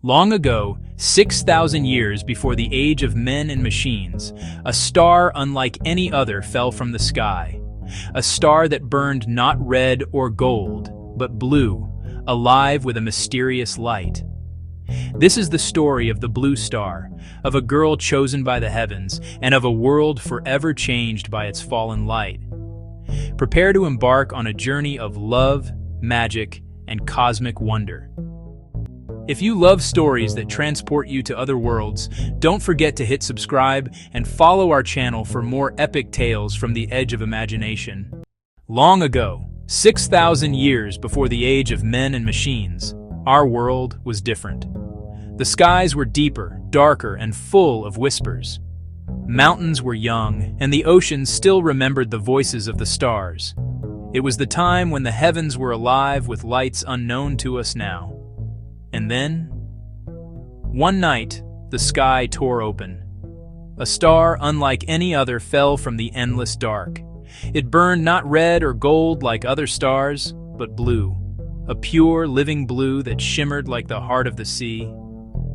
Long ago, 6,000 years before the age of men and machines, a star unlike any other fell from the sky. A star that burned not red or gold, but blue, alive with a mysterious light. This is the story of the blue star, of a girl chosen by the heavens, and of a world forever changed by its fallen light. Prepare to embark on a journey of love, magic, and cosmic wonder. If you love stories that transport you to other worlds, don't forget to hit subscribe and follow our channel for more epic tales from the edge of imagination. Long ago, 6,000 years before the age of men and machines, our world was different. The skies were deeper, darker, and full of whispers. Mountains were young, and the oceans still remembered the voices of the stars. It was the time when the heavens were alive with lights unknown to us now. And then, one night, the sky tore open. A star unlike any other fell from the endless dark. It burned not red or gold like other stars, but blue. A pure, living blue that shimmered like the heart of the sea.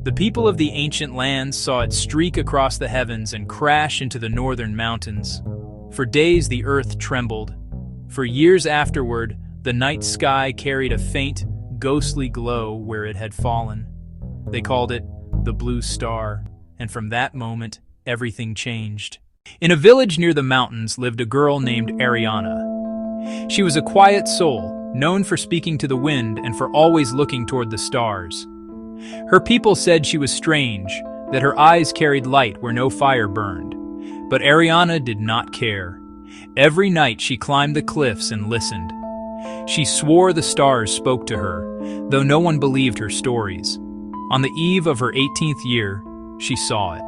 The people of the ancient lands saw it streak across the heavens and crash into the northern mountains. For days the earth trembled. For years afterward, the night sky carried a faint, ghostly glow where it had fallen. They called it the blue star, and from that moment, everything changed. In a village near the mountains lived a girl named Ariana. She was a quiet soul, known for speaking to the wind and for always looking toward the stars. Her people said she was strange, that her eyes carried light where no fire burned. But Ariana did not care. Every night she climbed the cliffs and listened. She swore the stars spoke to her, though no one believed her stories. On the eve of her 18th year, she saw it.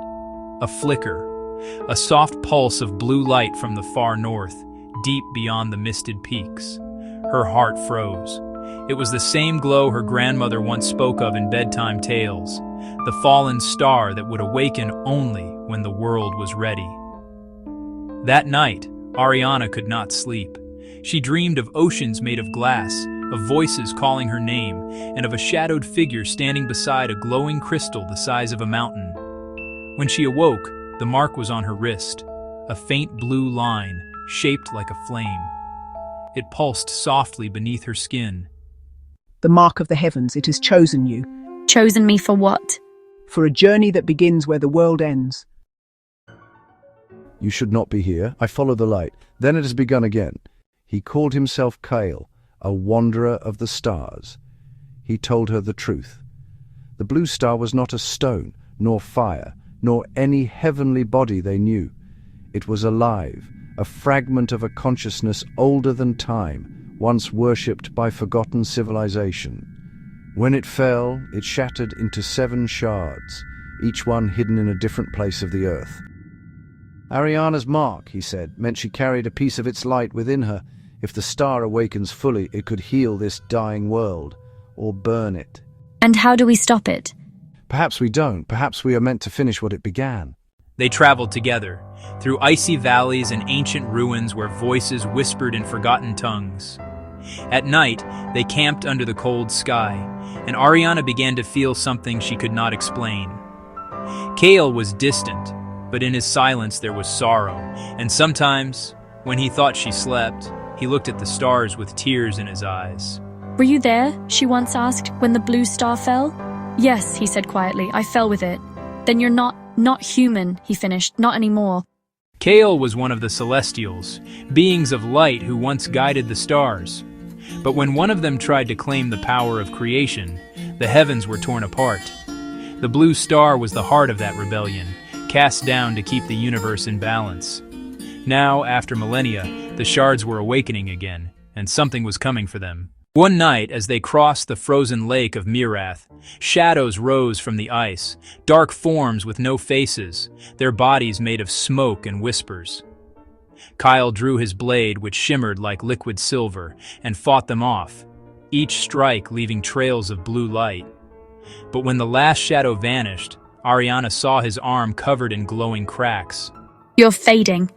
A flicker, a soft pulse of blue light from the far north, deep beyond the misted peaks. Her heart froze. It was the same glow her grandmother once spoke of in bedtime tales, the fallen star that would awaken only when the world was ready. That night, Ariana could not sleep. She dreamed of oceans made of glass, of voices calling her name, and of a shadowed figure standing beside a glowing crystal the size of a mountain. When she awoke, the mark was on her wrist, a faint blue line, shaped like a flame. It pulsed softly beneath her skin. The mark of the heavens, it has chosen you. Chosen me for what? For a journey that begins where the world ends. You should not be here. I follow the light. Then it has begun again. He called himself Kael, a wanderer of the stars. He told her the truth. The blue star was not a stone, nor fire, nor any heavenly body they knew. It was alive, a fragment of a consciousness older than time, once worshipped by forgotten civilization. When it fell, it shattered into 7 shards, each one hidden in a different place of the earth. Ariana's mark, he said, meant she carried a piece of its light within her. If the star awakens fully, it could heal this dying world, or burn it. And how do we stop it? Perhaps we don't. Perhaps we are meant to finish what it began. They traveled together, through icy valleys and ancient ruins where voices whispered in forgotten tongues. At night, they camped under the cold sky, and Ariana began to feel something she could not explain. Kael was distant, but in his silence there was sorrow, and sometimes, when he thought she slept, he looked at the stars with tears in his eyes. Were you there, she once asked, when the blue star fell? Yes, he said quietly, I fell with it. Then you're not human, he finished, not anymore. Kael was one of the Celestials, beings of light who once guided the stars. But when one of them tried to claim the power of creation, the heavens were torn apart. The blue star was the heart of that rebellion, cast down to keep the universe in balance. Now, after millennia, the shards were awakening again, and something was coming for them. One night, as they crossed the frozen lake of Mirath, shadows rose from the ice, dark forms with no faces, their bodies made of smoke and whispers. Kael drew his blade, which shimmered like liquid silver, and fought them off, each strike leaving trails of blue light. But when the last shadow vanished, Ariana saw his arm covered in glowing cracks. You're fading.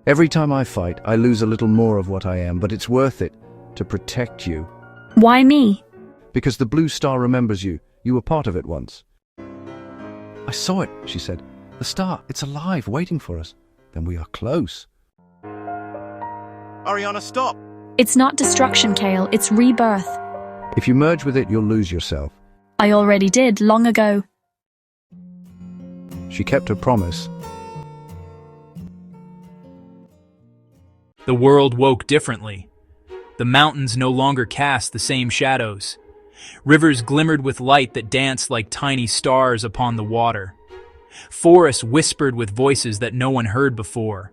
Every time I fight, I lose a little more of what I am, but it's worth it, to protect you. Why me? Because the blue star remembers you. You were part of it once. I saw it, she said. The star, it's alive, waiting for us. Then we are close. Ariana, stop! It's not destruction, Kael, it's rebirth. If you merge with it, you'll lose yourself. I already did, long ago. She kept her promise. The world woke differently. The mountains no longer cast the same shadows. Rivers glimmered with light that danced like tiny stars upon the water. Forests whispered with voices that no one heard before.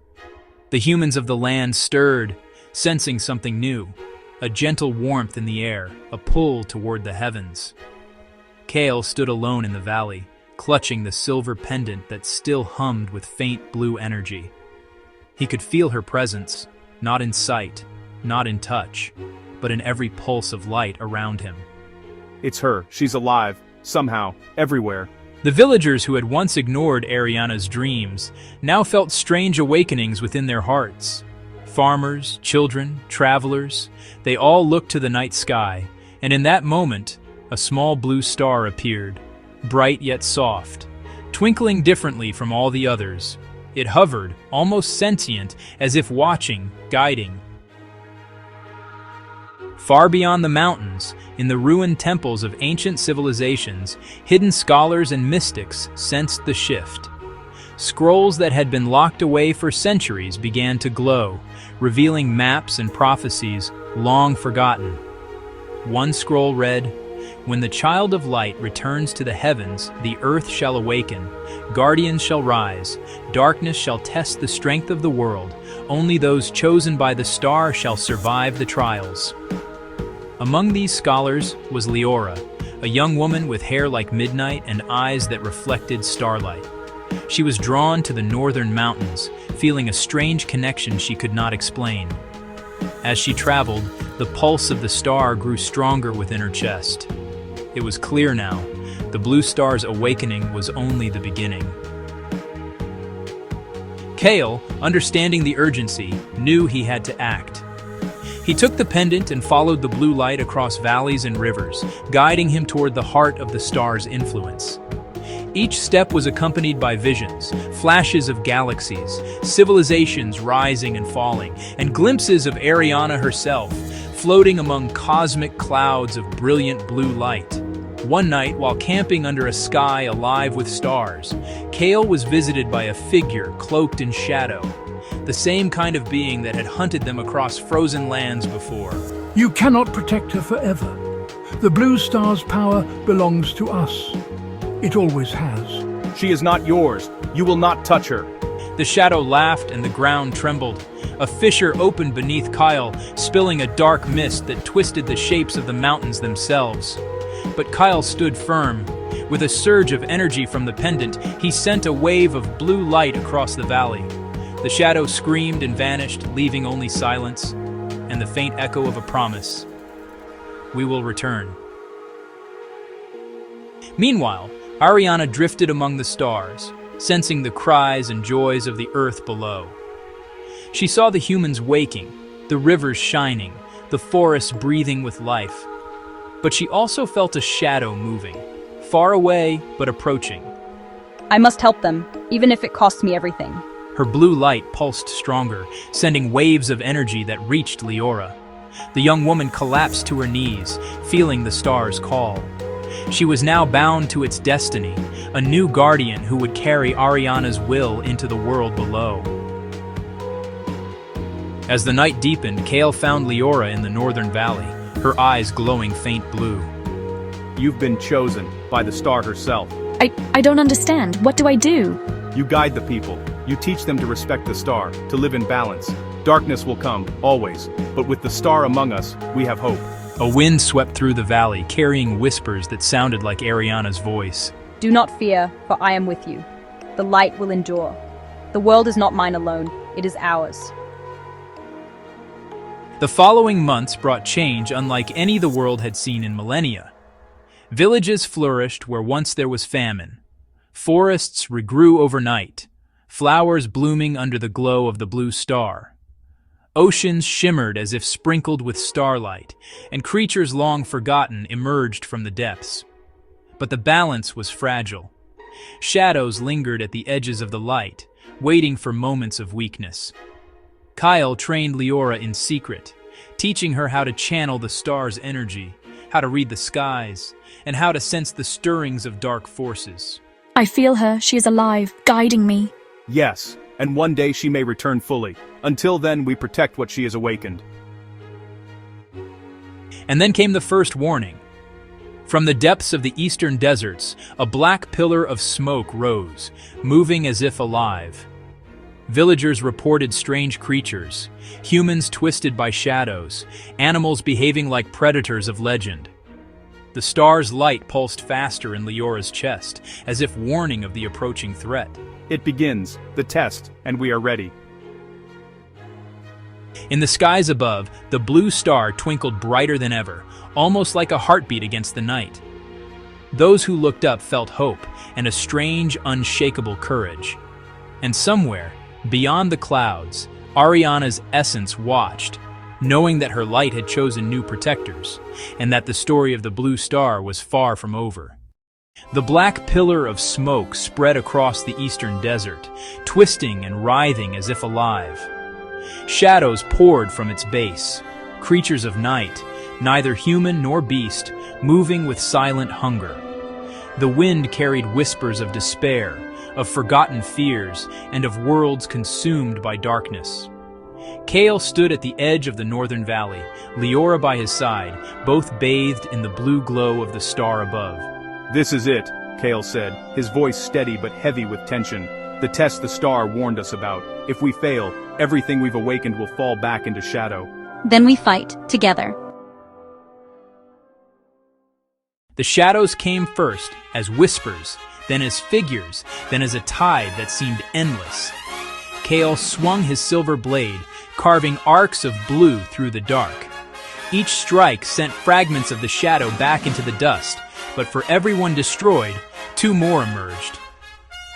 The humans of the land stirred, sensing something new, a gentle warmth in the air, a pull toward the heavens. Kael stood alone in the valley, clutching the silver pendant that still hummed with faint blue energy. He could feel her presence, not in sight, not in touch, but in every pulse of light around him. It's her. She's alive. Somehow. Everywhere. The villagers who had once ignored Ariana's dreams now felt strange awakenings within their hearts. Farmers, children, travelers, they all looked to the night sky, and in that moment, a small blue star appeared, bright yet soft, twinkling differently from all the others. It hovered, almost sentient, as if watching, guiding. Far beyond the mountains, in the ruined temples of ancient civilizations, hidden scholars and mystics sensed the shift. Scrolls that had been locked away for centuries began to glow, revealing maps and prophecies long forgotten. One scroll read, "When the child of light returns to the heavens, the earth shall awaken, guardians shall rise, darkness shall test the strength of the world, only those chosen by the star shall survive the trials." Among these scholars was Liora, a young woman with hair like midnight and eyes that reflected starlight. She was drawn to the northern mountains, feeling a strange connection she could not explain. As she traveled, the pulse of the star grew stronger within her chest. It was clear now, the blue star's awakening was only the beginning. Kael, understanding the urgency, knew he had to act. He took the pendant and followed the blue light across valleys and rivers, guiding him toward the heart of the star's influence. Each step was accompanied by visions, flashes of galaxies, civilizations rising and falling, and glimpses of Ariana herself, floating among cosmic clouds of brilliant blue light. One night, while camping under a sky alive with stars, Kael was visited by a figure cloaked in shadow, the same kind of being that had hunted them across frozen lands before. You cannot protect her forever. The blue star's power belongs to us. It always has. She is not yours. You will not touch her. The shadow laughed and the ground trembled. A fissure opened beneath Kael, spilling a dark mist that twisted the shapes of the mountains themselves. But Kael stood firm. With a surge of energy from the pendant, he sent a wave of blue light across the valley. The shadow screamed and vanished, leaving only silence and the faint echo of a promise. We will return. Meanwhile, Ariana drifted among the stars, sensing the cries and joys of the earth below. She saw the humans waking, the rivers shining, the forests breathing with life. But she also felt a shadow moving, far away but approaching. I must help them, even if it costs me everything. Her blue light pulsed stronger, sending waves of energy that reached Liora. The young woman collapsed to her knees, feeling the star's call. She was now bound to its destiny, a new guardian who would carry Ariana's will into the world below. As the night deepened, Kael found Liora in the northern valley, her eyes glowing faint blue. You've been chosen by the star herself. I don't understand. What do I do? You guide the people. You teach them to respect the star, to live in balance. Darkness will come, always, but with the star among us, we have hope. A wind swept through the valley, carrying whispers that sounded like Ariana's voice. Do not fear, for I am with you. The light will endure. The world is not mine alone, it is ours. The following months brought change unlike any the world had seen in millennia. Villages flourished where once there was famine. Forests regrew overnight, flowers blooming under the glow of the blue star. Oceans shimmered as if sprinkled with starlight, and creatures long forgotten emerged from the depths. But the balance was fragile. Shadows lingered at the edges of the light, waiting for moments of weakness. Kael trained Liora in secret, teaching her how to channel the stars' energy, how to read the skies, and how to sense the stirrings of dark forces. I feel her. She is alive, guiding me. Yes, and one day she may return fully. Until then, we protect what she has awakened. And then came the first warning. From the depths of the eastern deserts, a black pillar of smoke rose, moving as if alive. Villagers reported strange creatures, humans twisted by shadows, animals behaving like predators of legend. The star's light pulsed faster in Liora's chest, as if warning of the approaching threat. It begins, the test, and we are ready. In the skies above, the blue star twinkled brighter than ever, almost like a heartbeat against the night. Those who looked up felt hope and a strange, unshakable courage. And somewhere, beyond the clouds, Ariana's essence watched, knowing that her light had chosen new protectors, and that the story of the blue star was far from over. The black pillar of smoke spread across the eastern desert, twisting and writhing as if alive. Shadows poured from its base, creatures of night, neither human nor beast, moving with silent hunger. The wind carried whispers of despair, of forgotten fears, and of worlds consumed by darkness. Kael stood at the edge of the northern valley, Liora by his side, both bathed in the blue glow of the star above. This is it, Kael said, his voice steady but heavy with tension. The test the star warned us about. If we fail, everything we've awakened will fall back into shadow. Then we fight, together. The shadows came first, as whispers, then as figures, then as a tide that seemed endless. Kael swung his silver blade, carving arcs of blue through the dark. Each strike sent fragments of the shadow back into the dust, but for every one destroyed, two more emerged.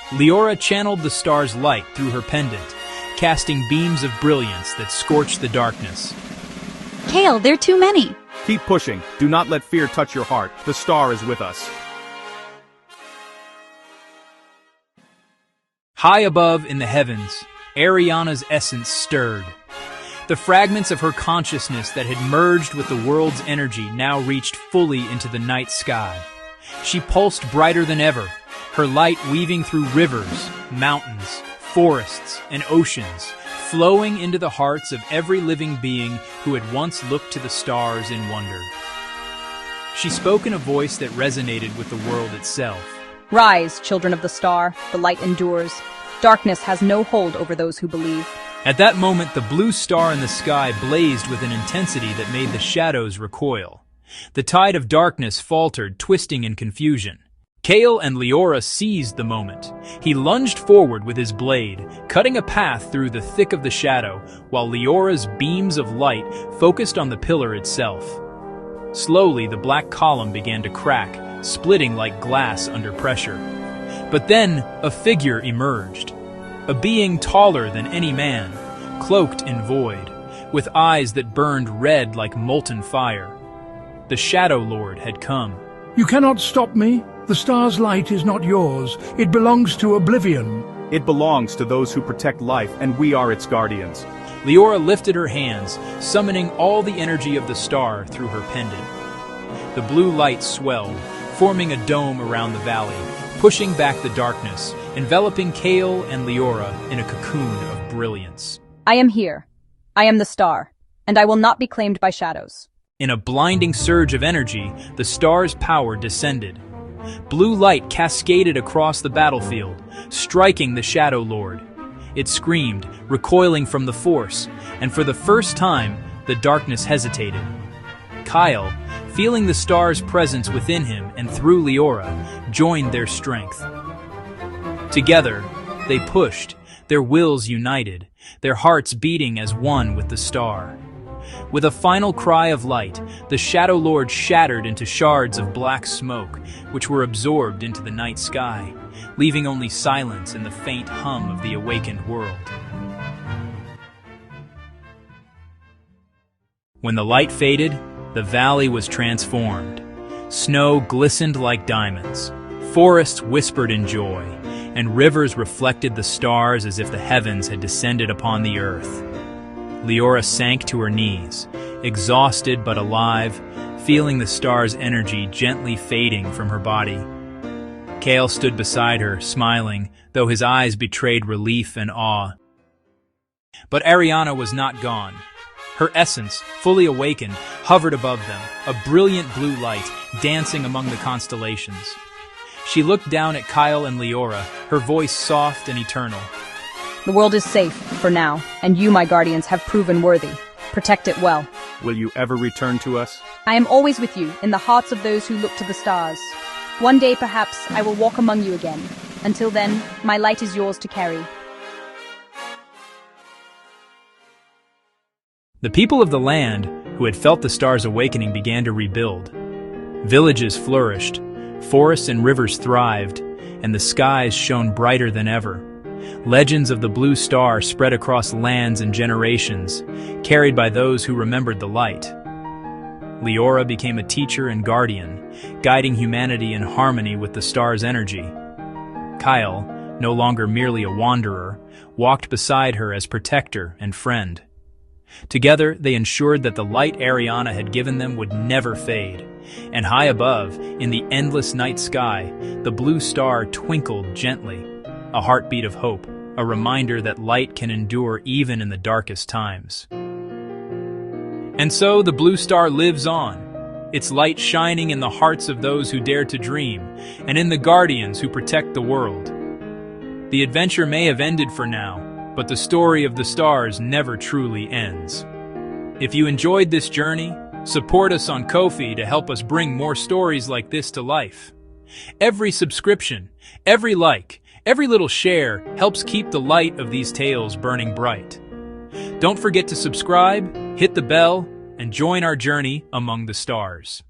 Liora channeled the star's light through her pendant, casting beams of brilliance that scorched the darkness. Kael, there are too many. Keep pushing. Do not let fear touch your heart. The star is with us. High above in the heavens, Ariana's essence stirred. The fragments of her consciousness that had merged with the world's energy now reached fully into the night sky. She pulsed brighter than ever, her light weaving through rivers, mountains, forests, and oceans, flowing into the hearts of every living being who had once looked to the stars in wonder. She spoke in a voice that resonated with the world itself. Rise, children of the star, the light endures. Darkness has no hold over those who believe. At that moment, the blue star in the sky blazed with an intensity that made the shadows recoil. The tide of darkness faltered, twisting in confusion. Kael and Liora seized the moment. He lunged forward with his blade, cutting a path through the thick of the shadow, while Liora's beams of light focused on the pillar itself. Slowly, the black column began to crack, splitting like glass under pressure. But then, a figure emerged. A being taller than any man, cloaked in void, with eyes that burned red like molten fire. The Shadow Lord had come. You cannot stop me. The star's light is not yours. It belongs to oblivion. It belongs to those who protect life, and we are its guardians. Liora lifted her hands, summoning all the energy of the star through her pendant. The blue light swelled, forming a dome around the valley, pushing back the darkness, enveloping Kael and Liora in a cocoon of brilliance. I am here. I am the star, and I will not be claimed by shadows. In a blinding surge of energy, the star's power descended. Blue light cascaded across the battlefield, striking the Shadow Lord. It screamed, recoiling from the force, and for the first time, the darkness hesitated. Kael, feeling the star's presence within him and through Liora, joined their strength. Together, they pushed, their wills united, their hearts beating as one with the star. With a final cry of light, the Shadow Lord shattered into shards of black smoke, which were absorbed into the night sky, leaving only silence and the faint hum of the awakened world. When the light faded, the valley was transformed. Snow glistened like diamonds. Forests whispered in joy, and rivers reflected the stars as if the heavens had descended upon the earth. Liora sank to her knees, exhausted but alive, feeling the star's energy gently fading from her body. Kael stood beside her, smiling, though his eyes betrayed relief and awe. But Ariana was not gone. Her essence, fully awakened, hovered above them, a brilliant blue light dancing among the constellations. She looked down at Kael and Liora, her voice soft and eternal. The world is safe, for now, and you, my guardians, have proven worthy. Protect it well. Will you ever return to us? I am always with you, in the hearts of those who look to the stars. One day, perhaps, I will walk among you again. Until then, my light is yours to carry. The people of the land, who had felt the star's awakening, began to rebuild. Villages flourished, forests and rivers thrived, and the skies shone brighter than ever. Legends of the blue star spread across lands and generations, carried by those who remembered the light. Liora became a teacher and guardian, guiding humanity in harmony with the star's energy. Kael, no longer merely a wanderer, walked beside her as protector and friend. Together, they ensured that the light Ariana had given them would never fade. And high above, in the endless night sky, the blue star twinkled gently, a heartbeat of hope, a reminder that light can endure even in the darkest times. And so the blue star lives on, its light shining in the hearts of those who dare to dream, and in the guardians who protect the world. The adventure may have ended for now, but the story of the stars never truly ends. If you enjoyed this journey, support us on Ko-fi to help us bring more stories like this to life. Every subscription, every like, every little share helps keep the light of these tales burning bright. Don't forget to subscribe, hit the bell, and join our journey among the stars.